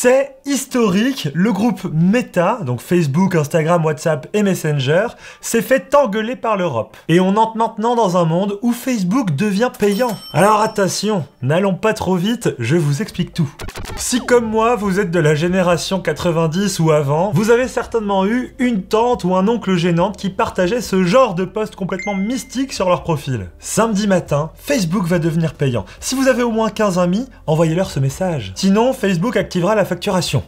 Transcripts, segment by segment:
C'est historique, le groupe Meta, donc Facebook, Instagram, WhatsApp et Messenger, s'est fait engueuler par l'Europe. Et on entre maintenant dans un monde où Facebook devient payant. Alors attention, n'allons pas trop vite, je vous explique tout. Si comme moi, vous êtes de la génération 90 ou avant, vous avez certainement eu une tante ou un oncle gênante qui partageait ce genre de post complètement mystique sur leur profil. Samedi matin, Facebook va devenir payant. Si vous avez au moins 15 amis, envoyez-leur ce message. Sinon, Facebook activera la facturation.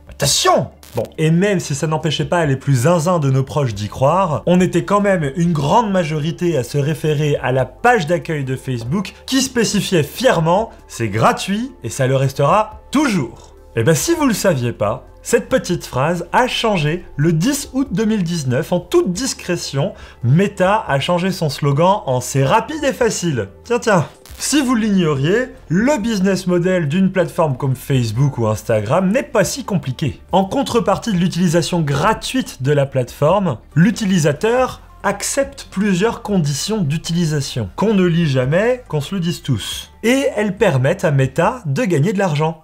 Attention! Bon, et même si ça n'empêchait pas les plus zinzins de nos proches d'y croire, on était quand même une grande majorité à se référer à la page d'accueil de Facebook qui spécifiait fièrement « c'est gratuit et ça le restera toujours ». Et ben si vous le saviez pas, cette petite phrase a changé le 10 août 2019 en toute discrétion. Meta a changé son slogan en « c'est rapide et facile ». Tiens. Si vous l'ignoriez, le business model d'une plateforme comme Facebook ou Instagram n'est pas si compliqué. En contrepartie de l'utilisation gratuite de la plateforme, l'utilisateur accepte plusieurs conditions d'utilisation, qu'on ne lit jamais, qu'on se le dise tous. Et elles permettent à Meta de gagner de l'argent.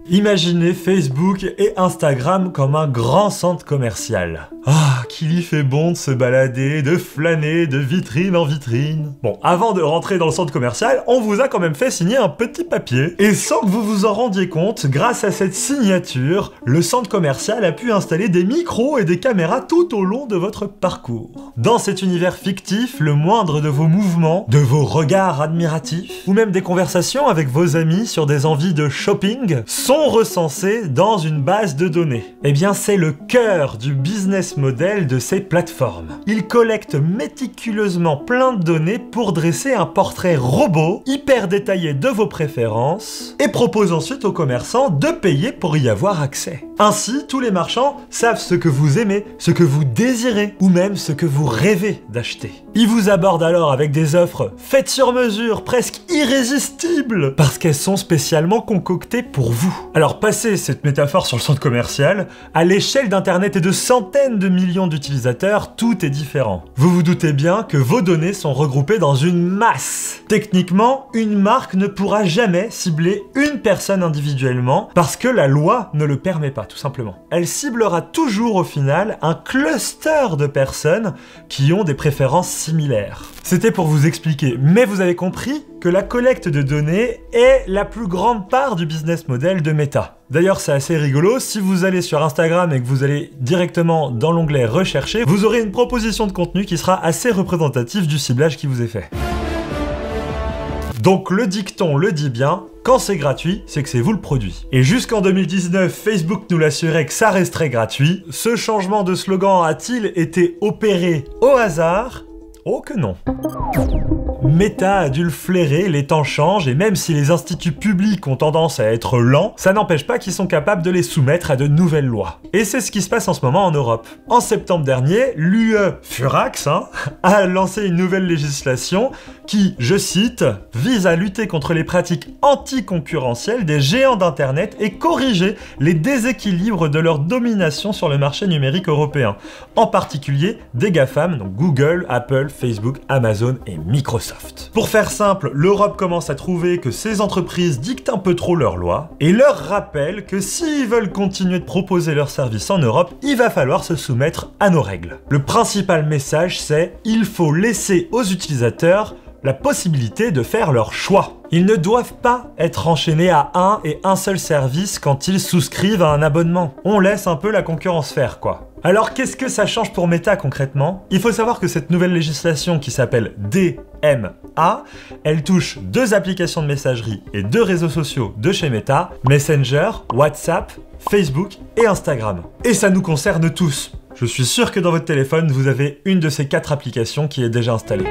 Imaginez Facebook et Instagram comme un grand centre commercial. Ah, qu'il y fait bon de se balader, de flâner de vitrine en vitrine. Bon, avant de rentrer dans le centre commercial, on vous a quand même fait signer un petit papier. Et sans que vous vous en rendiez compte, grâce à cette signature, le centre commercial a pu installer des micros et des caméras tout au long de votre parcours. Dans cet univers fictif, le moindre de vos mouvements, de vos regards admiratifs, ou même des conversations avec vos amis sur des envies de shopping, sont recensés dans une base de données. Eh bien, c'est le cœur du business model de ces plateformes. Ils collectent méticuleusement plein de données pour dresser un portrait robot, hyper détaillé de vos préférences, et proposent ensuite aux commerçants de payer pour y avoir accès. Ainsi, tous les marchands savent ce que vous aimez, ce que vous désirez, ou même ce que vous rêvez d'acheter. Ils vous abordent alors avec des offres faites sur mesure, presque irrésistibles, parce qu'elles sont spécialement concoctées pour vous. Alors passez cette métaphore sur le centre commercial, à l'échelle d'internet et de centaines de millions d'utilisateurs, tout est différent. Vous vous doutez bien que vos données sont regroupées dans une masse. Techniquement, une marque ne pourra jamais cibler une personne individuellement parce que la loi ne le permet pas, tout simplement. Elle ciblera toujours au final un cluster de personnes qui ont des préférences similaires. C'était pour vous expliquer, mais vous avez compris que la collecte de données est la plus grande part du business model de Meta. D'ailleurs, c'est assez rigolo, si vous allez sur Instagram et que vous allez directement dans l'onglet Rechercher, vous aurez une proposition de contenu qui sera assez représentative du ciblage qui vous est fait. Donc le dicton le dit bien, quand c'est gratuit, c'est que c'est vous le produit. Et jusqu'en 2019, Facebook nous l'assurait que ça resterait gratuit. Ce changement de slogan a-t-il été opéré au hasard ? Oh que non. Meta a dû le flairer, les temps changent, et même si les instituts publics ont tendance à être lents, ça n'empêche pas qu'ils sont capables de les soumettre à de nouvelles lois. Et c'est ce qui se passe en ce moment en Europe. En septembre dernier, l'UE Furax a lancé une nouvelle législation qui, je cite, vise à lutter contre les pratiques anticoncurrentielles des géants d'Internet et corriger les déséquilibres de leur domination sur le marché numérique européen, en particulier des GAFAM, donc Google, Apple, Facebook, Amazon et Microsoft. Pour faire simple, l'Europe commence à trouver que ces entreprises dictent un peu trop leurs lois et leur rappelle que s'ils veulent continuer de proposer leurs services en Europe, il va falloir se soumettre à nos règles. Le principal message, c'est il faut laisser aux utilisateurs la possibilité de faire leur choix. Ils ne doivent pas être enchaînés à un et un seul service quand ils souscrivent à un abonnement. On laisse un peu la concurrence faire, quoi. Alors qu'est-ce que ça change pour Meta concrètement ? Il faut savoir que cette nouvelle législation qui s'appelle DMA, elle touche 2 applications de messagerie et 2 réseaux sociaux de chez Meta, Messenger, WhatsApp, Facebook et Instagram. Et ça nous concerne tous. Je suis sûr que dans votre téléphone, vous avez une de ces 4 applications qui est déjà installée.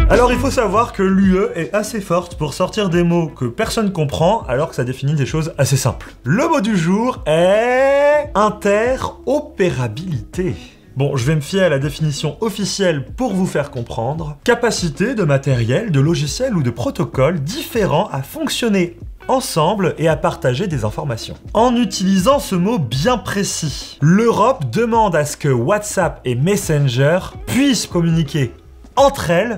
Alors il faut savoir que l'UE est assez forte pour sortir des mots que personne comprend alors que ça définit des choses assez simples. Le mot du jour est interopérabilité. Bon, je vais me fier à la définition officielle pour vous faire comprendre. Capacité de matériel, de logiciel ou de protocole différents à fonctionner ensemble et à partager des informations. En utilisant ce mot bien précis, l'Europe demande à ce que WhatsApp et Messenger puissent communiquer entre elles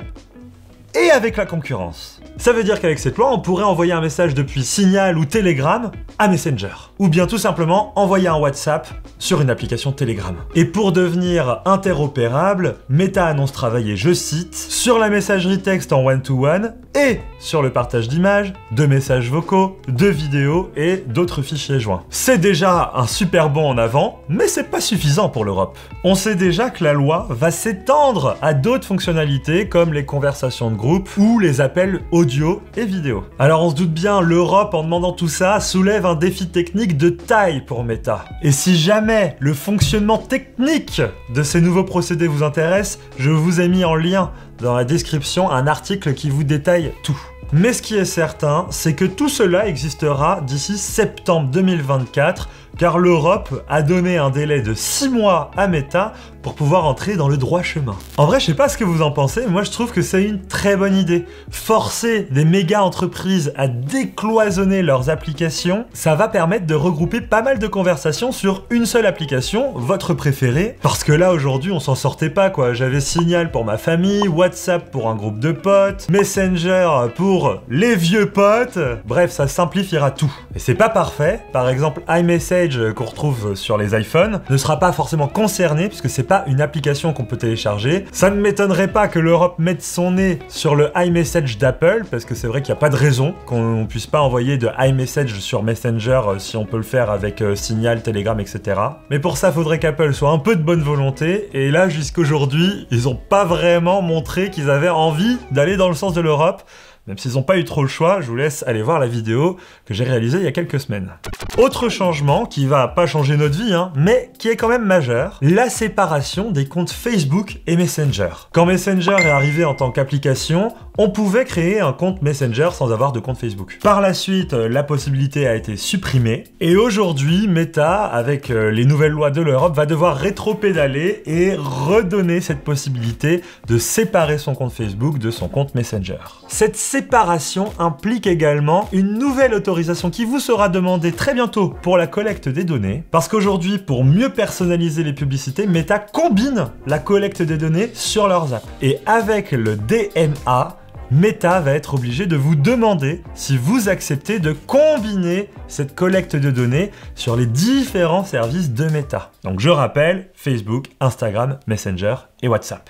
et avec la concurrence. Ça veut dire qu'avec cette loi, on pourrait envoyer un message depuis Signal ou Telegram à Messenger. Ou bien tout simplement envoyer un WhatsApp sur une application Telegram. Et pour devenir interopérable, Meta annonce travailler, je cite, sur la messagerie texte en one-to-one et sur le partage d'images, de messages vocaux, de vidéos et d'autres fichiers joints. C'est déjà un super bond en avant, mais c'est pas suffisant pour l'Europe. On sait déjà que la loi va s'étendre à d'autres fonctionnalités comme les conversations de groupe ou les appels audio et vidéo. Alors on se doute bien, l'Europe en demandant tout ça soulève un défi technique de taille pour Meta. Et si jamais le fonctionnement technique de ces nouveaux procédés vous intéresse, je vous ai mis en lien dans la description un article qui vous détaille tout. Mais ce qui est certain, c'est que tout cela existera d'ici septembre 2024, car l'Europe a donné un délai de 6 mois à Meta pour pouvoir entrer dans le droit chemin. En vrai, je sais pas ce que vous en pensez, mais moi je trouve que c'est une très bonne idée. Forcer des méga entreprises à décloisonner leurs applications, ça va permettre de regrouper pas mal de conversations sur une seule application, votre préférée, parce que là aujourd'hui on s'en sortait pas quoi. J'avais Signal pour ma famille, WhatsApp pour un groupe de potes, Messenger pour les vieux potes, bref ça simplifiera tout. Et c'est pas parfait, par exemple iMessage qu'on retrouve sur les iPhones ne sera pas forcément concerné puisque c'est pas une application qu'on peut télécharger. Ça ne m'étonnerait pas que l'Europe mette son nez sur le iMessage d'Apple parce que c'est vrai qu'il n'y a pas de raison qu'on puisse pas envoyer de iMessage sur Messenger si on peut le faire avec Signal, Telegram, etc. Mais pour ça, faudrait qu'Apple soit un peu de bonne volonté et là, jusqu'aujourd'hui, ils ont pas vraiment montré qu'ils avaient envie d'aller dans le sens de l'Europe. Même s'ils n'ont pas eu trop le choix, je vous laisse aller voir la vidéo que j'ai réalisée il y a quelques semaines. Autre changement qui va pas changer notre vie, mais qui est quand même majeur, la séparation des comptes Facebook et Messenger. Quand Messenger est arrivé en tant qu'application, on pouvait créer un compte Messenger sans avoir de compte Facebook. Par la suite, la possibilité a été supprimée et aujourd'hui, Meta, avec les nouvelles lois de l'Europe, va devoir rétro-pédaler et redonner cette possibilité de séparer son compte Facebook de son compte Messenger. Cette séparation implique également une nouvelle autorisation qui vous sera demandée très bientôt pour la collecte des données, parce qu'aujourd'hui, pour mieux personnaliser les publicités, Meta combine la collecte des données sur leurs apps. Et avec le DMA, Meta va être obligé de vous demander si vous acceptez de combiner cette collecte de données sur les différents services de Meta. Donc je rappelle, Facebook, Instagram, Messenger et WhatsApp.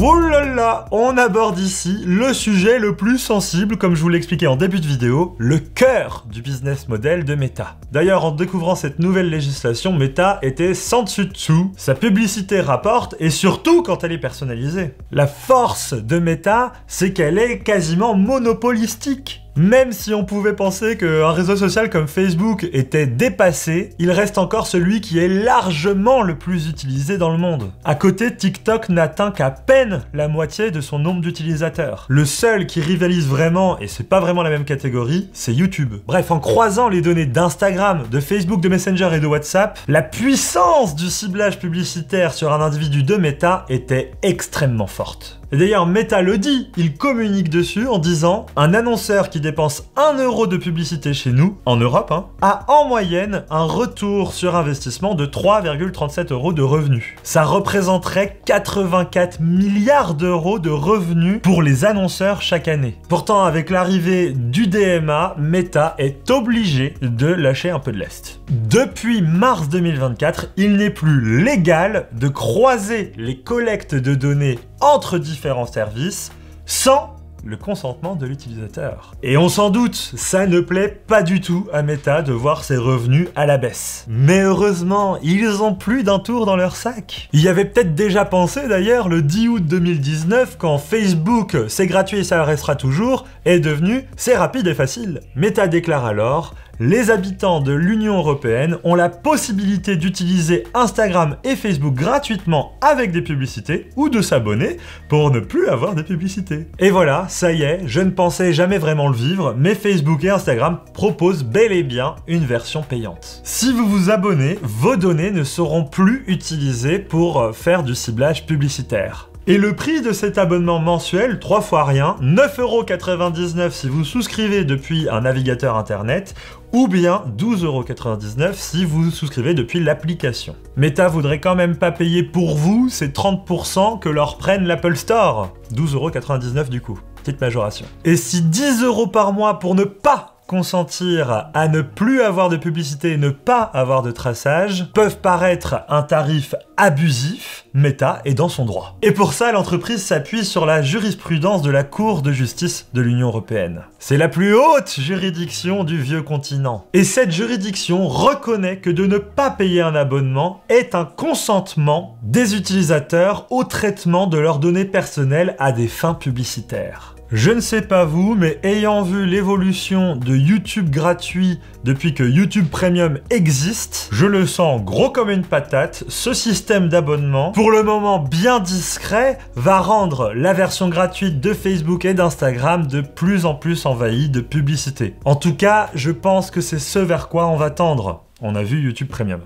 Oh là là, on aborde ici le sujet le plus sensible, comme je vous l'expliquais en début de vidéo, le cœur du business model de Meta. D'ailleurs, en découvrant cette nouvelle législation, Meta était sans dessus dessous. Sa publicité rapporte, et surtout quand elle est personnalisée. La force de Meta, c'est qu'elle est quasiment monopolistique. Même si on pouvait penser qu'un réseau social comme Facebook était dépassé, il reste encore celui qui est largement le plus utilisé dans le monde. À côté, TikTok n'atteint qu'à peine la moitié de son nombre d'utilisateurs. Le seul qui rivalise vraiment, et c'est pas vraiment la même catégorie, c'est YouTube. Bref, en croisant les données d'Instagram, de Facebook, de Messenger et de WhatsApp, la puissance du ciblage publicitaire sur un individu de Meta était extrêmement forte. Et d'ailleurs, Meta le dit, il communique dessus en disant « Un annonceur qui dépense 1 € de publicité chez nous, en Europe, a en moyenne un retour sur investissement de 3,37 € de revenus. Ça représenterait 84 milliards d'euros de revenus pour les annonceurs chaque année. Pourtant, avec l'arrivée du DMA, Meta est obligé de lâcher un peu de lest. Depuis mars 2024, il n'est plus légal de croiser les collectes de données entre différents services sans le consentement de l'utilisateur. Et on s'en doute, ça ne plaît pas du tout à Meta de voir ses revenus à la baisse. Mais heureusement, ils ont plus d'un tour dans leur sac. Il y avait peut-être déjà pensé d'ailleurs le 10 août 2019 quand Facebook « c'est gratuit et ça le restera toujours » est devenu « c'est rapide et facile ». Meta déclare alors « Les habitants de l'Union européenne ont la possibilité d'utiliser Instagram et Facebook gratuitement avec des publicités ou de s'abonner pour ne plus avoir de publicités. » Et voilà, ça y est, je ne pensais jamais vraiment le vivre, mais Facebook et Instagram proposent bel et bien une version payante. Si vous vous abonnez, vos données ne seront plus utilisées pour faire du ciblage publicitaire. Et le prix de cet abonnement mensuel, 3 fois rien, 9,99 € si vous souscrivez depuis un navigateur internet, ou bien 12,99 € si vous souscrivez depuis l'application. Meta voudrait quand même pas payer pour vous ces 30% que leur prennent l'Apple Store. 12,99 € du coup. Petite majoration. Et si 10 € par mois pour ne pas consentir à ne plus avoir de publicité et ne pas avoir de traçage peuvent paraître un tarif abusif, Meta est dans son droit. Et pour ça, l'entreprise s'appuie sur la jurisprudence de la Cour de justice de l'Union européenne. C'est la plus haute juridiction du vieux continent. Et cette juridiction reconnaît que de ne pas payer un abonnement est un consentement des utilisateurs au traitement de leurs données personnelles à des fins publicitaires. Je ne sais pas vous, mais ayant vu l'évolution de YouTube gratuit depuis que YouTube Premium existe, je le sens gros comme une patate. Ce système d'abonnement, pour le moment bien discret, va rendre la version gratuite de Facebook et d'Instagram de plus en plus envahie de publicité. En tout cas, je pense que c'est ce vers quoi on va tendre. On a vu YouTube Premium.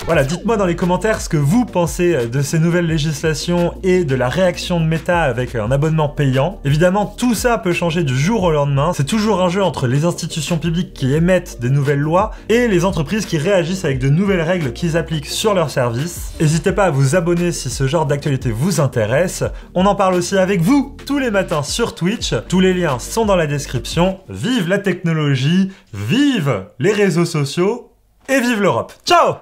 Voilà, dites-moi dans les commentaires ce que vous pensez de ces nouvelles législations et de la réaction de Meta avec un abonnement payant. Évidemment, tout ça peut changer du jour au lendemain. C'est toujours un jeu entre les institutions publiques qui émettent des nouvelles lois et les entreprises qui réagissent avec de nouvelles règles qu'ils appliquent sur leurs services. N'hésitez pas à vous abonner si ce genre d'actualité vous intéresse. On en parle aussi avec vous tous les matins sur Twitch. Tous les liens sont dans la description. Vive la technologie, vive les réseaux sociaux! Et vive l'Europe! Ciao!